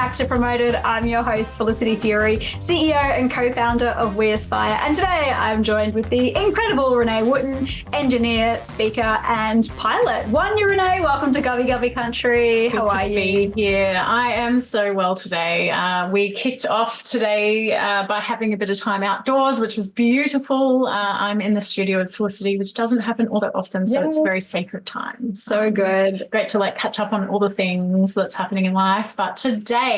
back to Promoted. I'm your host, Felicity Furey, CEO and co-founder of We Aspire. And today I'm joined with the incredible Renee Wootton, engineer, speaker, and pilot. Renee, welcome to Gubby Gubby Country. How are you? Here. I am so well today. We kicked off today by having a bit of time outdoors, which was beautiful. I'm in the studio with Felicity, which doesn't happen all that often, so it's a very sacred time. So good. Great to catch up on all the things that's happening in life. But today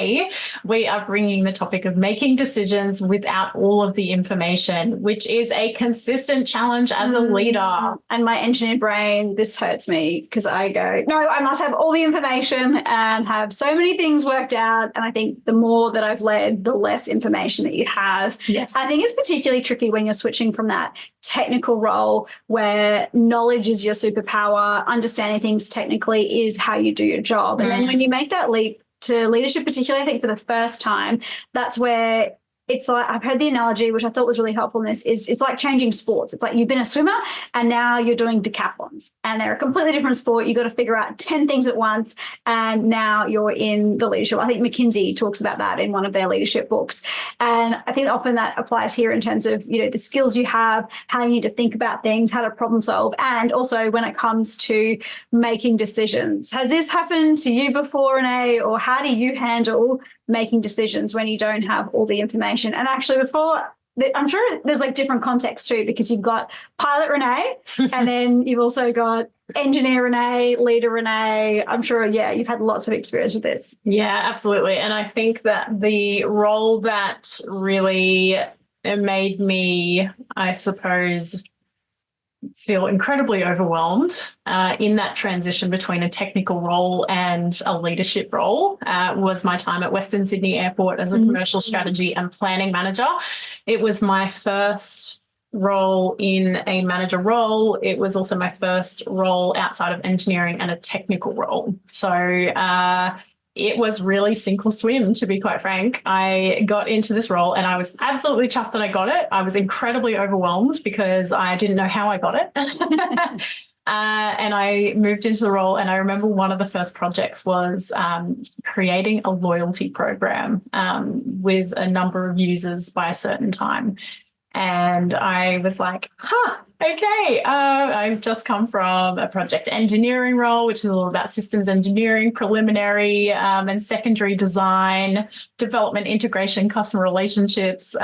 we are bringing the topic of making decisions without all of the information, which is a consistent challenge as a leader. And my engineer brain, this hurts me because I go, no, I must have all the information and have so many things worked out. And I think the more that I've led, the less information that you have. Yes. I think it's particularly tricky when you're switching from that technical role where knowledge is your superpower, understanding things technically is how you do your job. And then when you make that leap to leadership, particularly I think for the first time, that's where it's like, I've heard the analogy, which I thought was really helpful in this, is it's like changing sports. It's like you've been a swimmer and now you're doing decathlons and they're a completely different sport. You've got to figure out 10 things at once and now you're in the leadership. I think McKinsey talks about that in one of their leadership books. And I think often that applies here in terms of, the skills you have, how you need to think about things, how to problem solve, and also when it comes to making decisions. Has this happened to you before, Renee, or how do you handle making decisions when you don't have all the information? And actually I'm sure there's different contexts too, because you've got pilot Renee and then you've also got engineer Renee, leader Renee. I'm sure, you've had lots of experience with this. Yeah, absolutely. And I think that the role that really made me, I suppose, feel incredibly overwhelmed in that transition between a technical role and a leadership role was my time at Western Sydney Airport as a commercial strategy and planning manager. It was my first role in a manager role. It was also my first role outside of engineering and a technical role. So it was really sink or swim, to be quite frank. I got into this role and I was absolutely chuffed that I got it. I was incredibly overwhelmed because I didn't know how I got it. And I moved into the role, and I remember one of the first projects was creating a loyalty program with a number of users by a certain time. And I was like, okay, I've just come from a project engineering role, which is all about systems engineering, preliminary and secondary design, development, integration, customer relationships,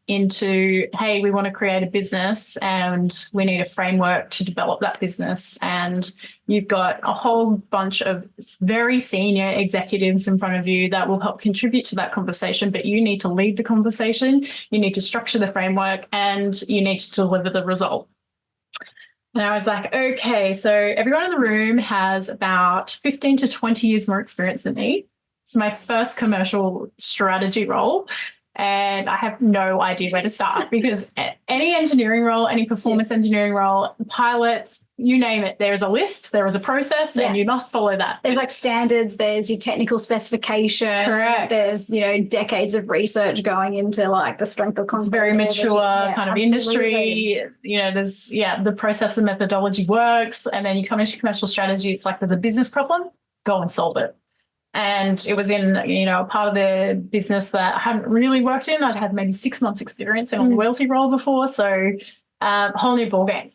into, hey, we want to create a business and we need a framework to develop that business. And you've got a whole bunch of very senior executives in front of you that will help contribute to that conversation, but you need to lead the conversation, you need to structure the framework, and you need to deliver the result. And I was like, okay, so everyone in the room has about 15 to 20 years more experience than me. It's my first commercial strategy role. And I have no idea where to start because any engineering role, any performance engineering role, pilots, you name it, there is a list, there is a process, and you must follow that. There's standards, there's your technical specification. Correct. There's, decades of research going into the strength of concept. It's very mature kind of industry. There's, the process and methodology works. And then you come into commercial strategy, it's like there's a business problem, go and solve it. And it was in, a part of the business that I hadn't really worked in. I'd had maybe 6 months experience in a loyalty role before. So whole new ballgame.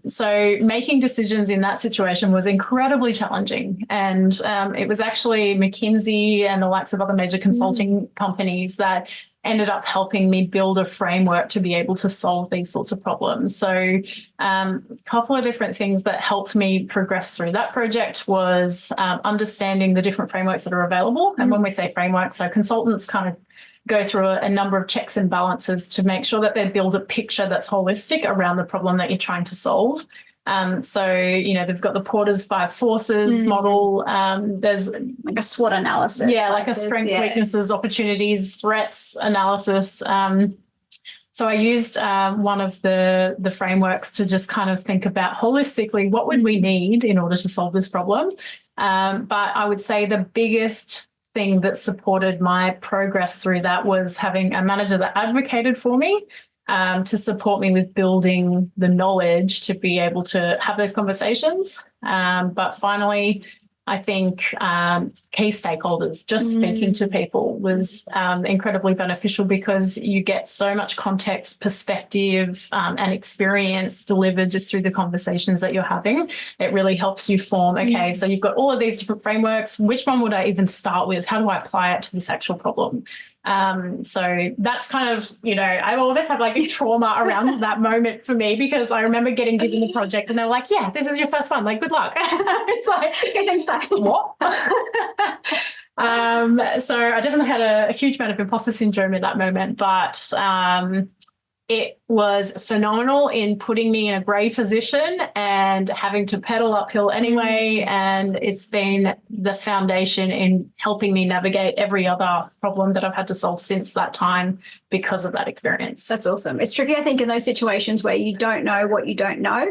So making decisions in that situation was incredibly challenging. And it was actually McKinsey and the likes of other major consulting companies that ended up helping me build a framework to be able to solve these sorts of problems. So a couple of different things that helped me progress through that project was understanding the different frameworks that are available. And when we say frameworks, so consultants kind of go through a number of checks and balances to make sure that they build a picture that's holistic around the problem that you're trying to solve. They've got the Porter's 5 forces model. There's like a SWOT analysis. Yeah, like a strengths, weaknesses, opportunities, threats analysis. So I used one of the frameworks to just kind of think about holistically what would we need in order to solve this problem. But I would say the biggest thing that supported my progress through that was having a manager that advocated for me to support me with building the knowledge to be able to have those conversations. But finally, I think key stakeholders, just speaking to people was incredibly beneficial because you get so much context, perspective, and experience delivered just through the conversations that you're having. It really helps you form, okay, so you've got all of these different frameworks. Which one would I even start with? How do I apply it to this actual problem? So that's kind of, I always have like a trauma around that moment for me, because I remember getting given the project and they were like, yeah, this is your first one, like, good luck. It's like, okay, thanks, bye. What? So I definitely had a huge amount of imposter syndrome in that moment, but it was phenomenal in putting me in a great position and having to pedal uphill anyway. And it's been the foundation in helping me navigate every other problem that I've had to solve since that time because of that experience. That's awesome. It's tricky, I think, in those situations where you don't know what you don't know.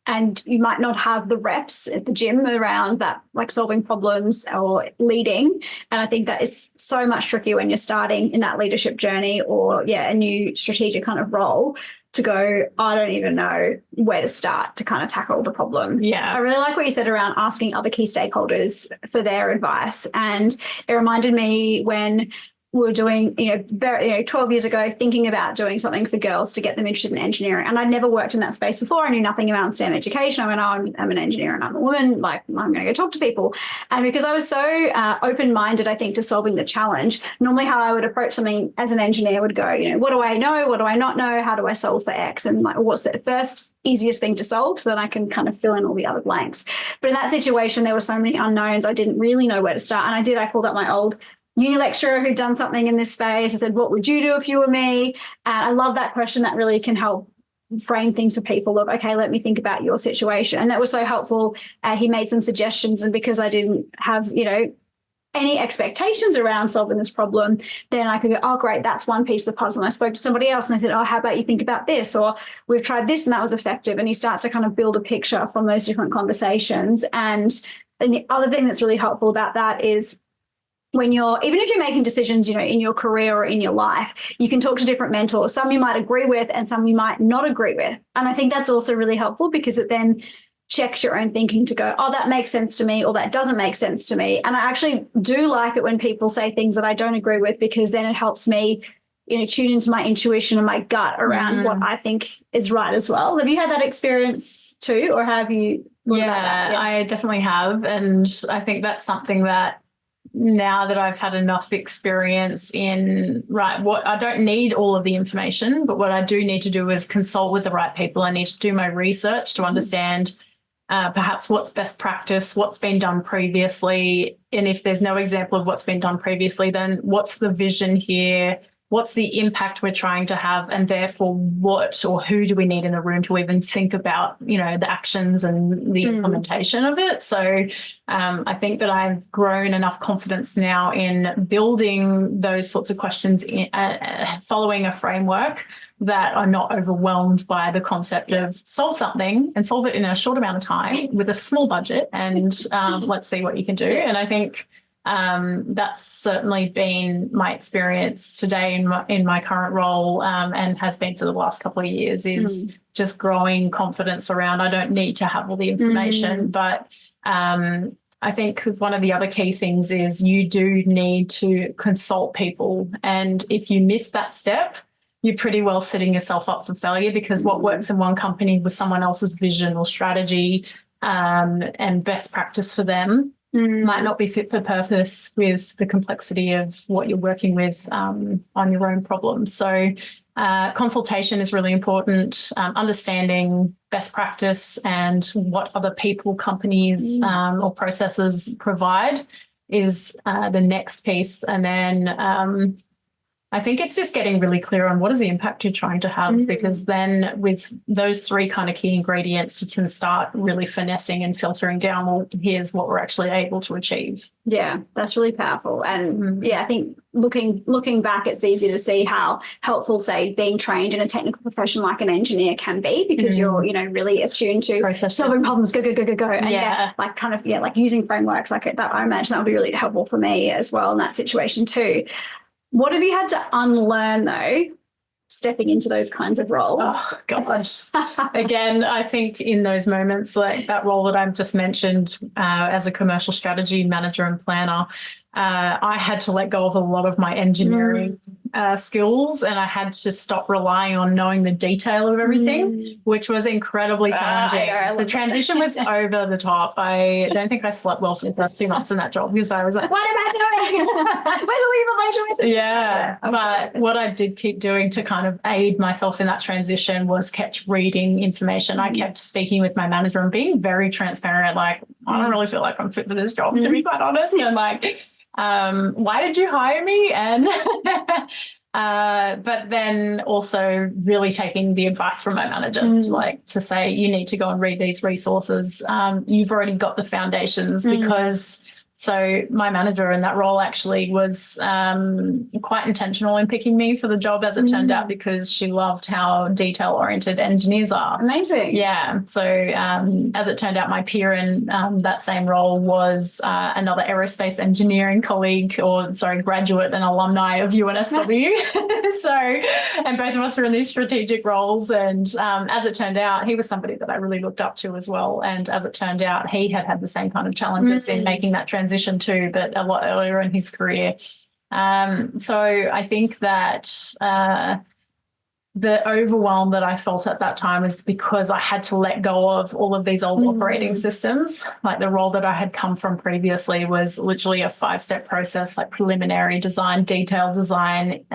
And you might not have the reps at the gym around that, like solving problems or leading. And I think that is so much trickier when you're starting in that leadership journey or, a new strategic kind of role to go, I don't even know where to start to kind of tackle the problem. Yeah. I really like what you said around asking other key stakeholders for their advice. And it reminded me when we were doing, 12 years ago, thinking about doing something for girls to get them interested in engineering. And I'd never worked in that space before. I knew nothing about STEM education. I went, I'm an engineer and I'm a woman. Like, I'm going to go talk to people. And because I was so open-minded, I think, to solving the challenge, normally how I would approach something as an engineer would go, what do I know? What do I not know? How do I solve for X? And like, what's the first easiest thing to solve so that I can kind of fill in all the other blanks. But in that situation, there were so many unknowns. I didn't really know where to start. And I called up my old uni lecturer who'd done something in this space. I said, what would you do if you were me? And I love that question. That really can help frame things for people of, okay, let me think about your situation. And that was so helpful. He made some suggestions. And because I didn't have, any expectations around solving this problem, then I could go, oh, great, that's one piece of the puzzle. And I spoke to somebody else and they said, oh, how about you think about this? Or we've tried this and that was effective. And you start to kind of build a picture from those different conversations. And the other thing that's really helpful about that is even if you're making decisions, in your career or in your life, you can talk to different mentors. Some you might agree with and some you might not agree with. And I think that's also really helpful because it then checks your own thinking to go, oh, that makes sense to me or that doesn't make sense to me. And I actually do like it when people say things that I don't agree with, because then it helps me, tune into my intuition and my gut around what I think is right as well. Have you had that experience too, or have you? Yeah, I definitely have. And I think that's something that now that I've had enough experience in, what I don't need all of the information, but what I do need to do is consult with the right people. I need to do my research to understand perhaps what's best practice, what's been done previously. And if there's no example of what's been done previously, then what's the vision here? What's the impact we're trying to have? And therefore what or who do we need in the room to even think about, the actions and the implementation of it? So I think that I've grown enough confidence now in building those sorts of questions, following a framework that are not overwhelmed by the concept of solve something and solve it in a short amount of time with a small budget and let's see what you can do. And I think that's certainly been my experience today in my current role and has been for the last couple of years is just growing confidence around I don't need to have all the information. But I think one of the other key things is you do need to consult people. And if you miss that step, you're pretty well setting yourself up for failure, because what works in one company with someone else's vision or strategy and best practice for them might not be fit for purpose with the complexity of what you're working with on your own problems. So consultation is really important. Understanding best practice and what other people, companies or processes provide is the next piece. And then I think it's just getting really clear on what is the impact you're trying to have, because then with those three kind of key ingredients, you can start really finessing and filtering down, well, here's what we're actually able to achieve. Yeah, that's really powerful. And I think looking back, it's easy to see how helpful, say, being trained in a technical profession like an engineer can be, because you're, really attuned to solving problems, go. And like using frameworks like that, I imagine that would be really helpful for me as well in that situation too. What have you had to unlearn, though, stepping into those kinds of roles? Oh, gosh. Again, I think in those moments, like that role that I've just mentioned as a commercial strategy manager and planner, I had to let go of a lot of my engineering skills, and I had to stop relying on knowing the detail of everything, which was incredibly challenging. The transition was over the top. I don't think I slept well for the first 2 months in that job because I was like, what am I doing? Where do we even my choices? Yeah. But what I did keep doing to kind of aid myself in that transition was kept reading information. I kept speaking with my manager and being very transparent, like, I don't really feel like I'm fit for this job, to be quite honest. And like, why did you hire me? And but then also really taking the advice from my manager to say, you need to go and read these resources. You've already got the foundations because so my manager in that role actually was quite intentional in picking me for the job, as it turned out, because she loved how detail-oriented engineers are. Amazing. Yeah. So as it turned out, my peer in that same role was another aerospace engineering colleague, graduate and alumni of UNSW. So, and both of us were in these strategic roles. And as it turned out, he was somebody that I really looked up to as well. And as it turned out, he had the same kind of challenges in making that transition too, but a lot earlier in his career. So I think that the overwhelm that I felt at that time was because I had to let go of all of these old operating systems. Like the role that I had come from previously was literally a 5-step process, like preliminary design, detailed design,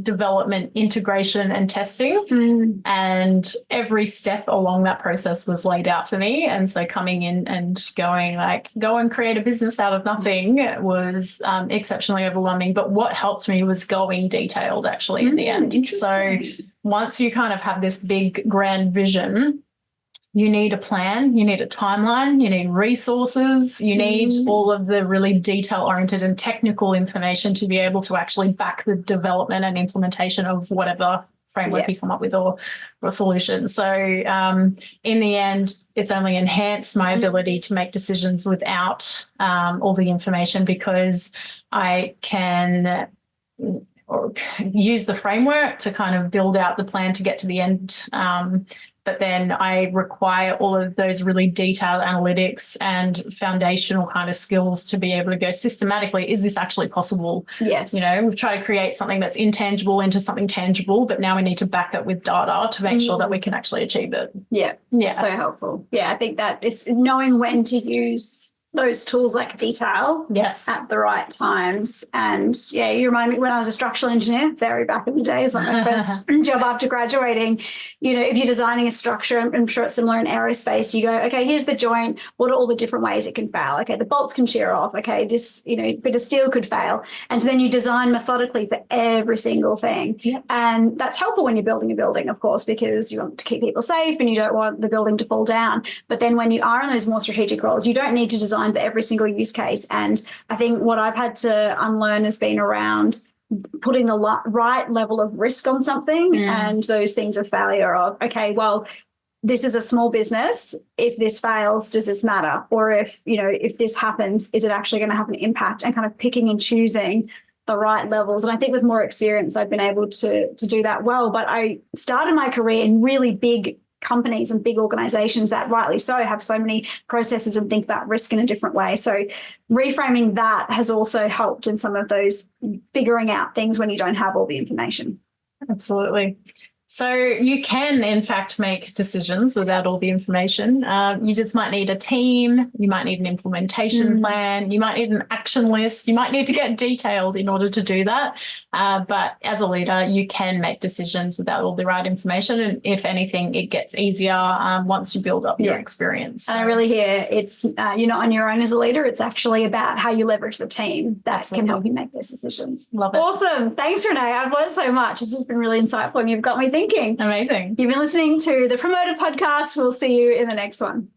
development, integration, and testing. And every step along that process was laid out for me. And so coming in and going like, go and create a business out of nothing was exceptionally overwhelming. But what helped me was going detailed actually in the end. So once you kind of have this big grand vision, you need a plan, you need a timeline, you need resources, you need all of the really detail-oriented and technical information to be able to actually back the development and implementation of whatever framework you come up with or solution. So in the end, it's only enhanced my ability to make decisions without all the information, because I can or use the framework to kind of build out the plan to get to the end. But then I require all of those really detailed analytics and foundational kind of skills to be able to go systematically, is this actually possible? Yes. You know, we've tried to create something that's intangible into something tangible, but now we need to back it with data to make sure that we can actually achieve it. Yeah. So helpful. Yeah, I think that it's knowing when to use those tools like detail at the right times. And you remind me when I was a structural engineer, very back in the days, like my first job after graduating, you know, if you're designing a structure, I'm sure it's similar in aerospace, you go, okay, here's the joint, what are all the different ways it can fail? Okay, the bolts can shear off. Okay, this, you know, bit of steel could fail. And so then you design methodically for every single thing. And that's helpful when you're building a building, of course, because you want to keep people safe and you don't want the building to fall down. But then when you are in those more strategic roles, you don't need to design for every single use case. And I think what I've had to unlearn has been around putting the right level of risk on something and those things of failure of, okay, well, this is a small business. If this fails, does this matter? Or if, you know, if this happens, is it actually going to have an impact? And kind of picking and choosing the right levels. And I think with more experience, I've been able to do that well. But I started my career in really big companies and big organizations that rightly so have so many processes and think about risk in a different way. So reframing that has also helped in some of those figuring out things when you don't have all the information. Absolutely. So you can, in fact, make decisions without all the information. You just might need a team. You might need an implementation plan. You might need an action list. You might need to get detailed in order to do that. But as a leader, you can make decisions without all the right information. And if anything, it gets easier once you build up your experience. And I really hear it's you're not on your own as a leader. It's actually about how you leverage the team that can help you make those decisions. Love it. Awesome. Thanks, Renee. I've learned so much. This has been really insightful and you've got me thinking. Amazing. You've been listening to the Promoted Podcast. We'll see you in the next one.